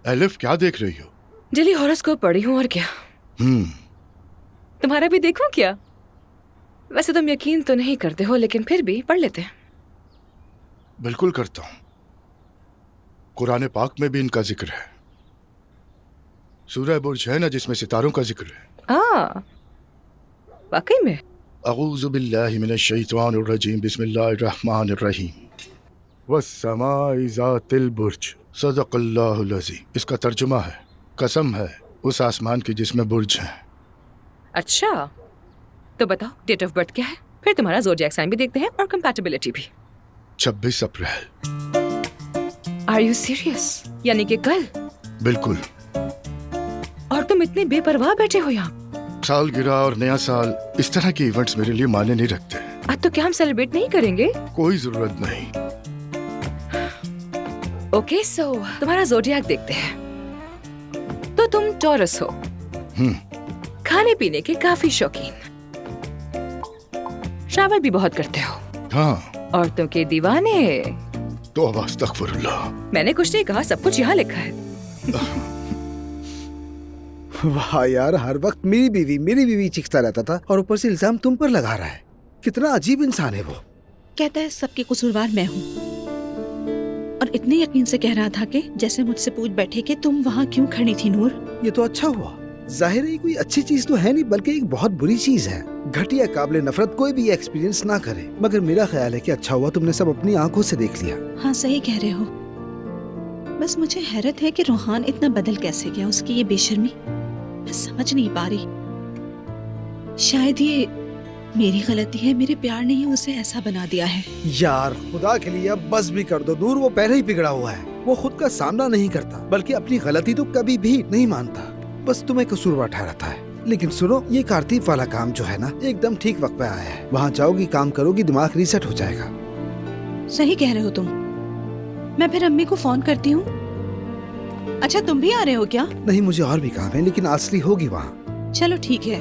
Elif, क्या देख रही हो? डेली हॉरोस्कोप पढ़ी हूँ और क्या। तुम्हारा भी देखूं क्या? वैसे तुम यकीन तो नहीं करते हो, लेकिन फिर भी पढ़ लेते हैं। बिल्कुल करता हूँ। कुरान पाक में भी इनका जिक्र है। सूरह बुर्ज है ना, जिसमें सितारों का जिक्र है। वाकई में? अऊज़ु बिल्लाहि मिनश शैतानिर रजीम, बिस्मिल्लाहिर रहमानिर रहीम। वस्समाइ ज़ातिल बुर्ज, सदक़ल्लाहुल अज़ीम। इसका तर्जुमा है, कसम है उस आसमान की जिसमें बुर्ज है। अच्छा, तो बताओ डेट ऑफ बर्थ क्या है, फिर तुम्हारा ज़ोडिएक साइन भी देखते हैं और कंपैटिबिलिटी भी। 26 अप्रैल। Are you serious? यानी कि कल? बिल्कुल। और तुम इतने बेपरवाह बैठे हो यहाँ। सालगिरह और नया साल, इस तरह के इवेंट्स मेरे लिए मायने नहीं रखते। आज तो क्या हम सेलिब्रेट नहीं करेंगे? कोई जरूरत नहीं। ओके, सो तुम्हारा ज़ोडिएक देखते हैं। तो तुम टॉरस हो। खाने पीने के काफी शौकीन, ट्रैवल भी बहुत करते हो। हाँ। औरतों के दीवाने। तो अब अस्तगफिरुल्लाह। मैंने कुछ नहीं कहा, सब कुछ यहाँ लिखा है। वाह यार, हर वक्त मेरी बीवी चीखता रहता था और ऊपर से इल्जाम तुम पर लगा रहा है। कितना अजीब इंसान है वो। कहता है सबकी कसूरवार मैं हूँ, और इतने यकीन से कह रहा था कि जैसे मुझसे पूछ बैठे कि तुम वहाँ क्यों खड़ी थी नूर। ये तो अच्छा हुआ। जाहिर है कोई अच्छी चीज तो है नहीं, बल्कि एक बहुत बुरी चीज है। घटिया काबिल नफरत कोई भी एक्सपीरियंस ना करे। मगर मेरा ख्याल है कि अच्छा हुआ तुमने सब अपनी आंखों से देख लिया। हाँ सही कह रहे हो। बस मुझे हैरत है कि रोहान इतना बदल कैसे गया। उसकी ये बेशर्मी मैं समझ नहीं पा रही। शायद ये मेरी गलती है, मेरे प्यार ने ही उसे ऐसा बना दिया है। यार खुदा के लिए अब बस भी कर दो नूर। वो पहले ही बिगड़ा हुआ है। वो खुद का सामना नहीं करता, बल्कि अपनी गलती तो कभी भी नहीं मानता। बस तुम्हें कसूरवार ठहराता है। लेकिन सुनो, ये कारतीब वाला काम जो है ना, एकदम ठीक वक्त पे आया है। वहाँ जाओगी, काम करोगी, दिमाग रीसेट हो जाएगा। सही कह रहे हो तुम। मैं फिर अम्मी को फोन करती हूँ। अच्छा, तुम भी आ रहे हो क्या? नहीं, मुझे और भी काम है, लेकिन असली होगी वहाँ। चलो ठीक है।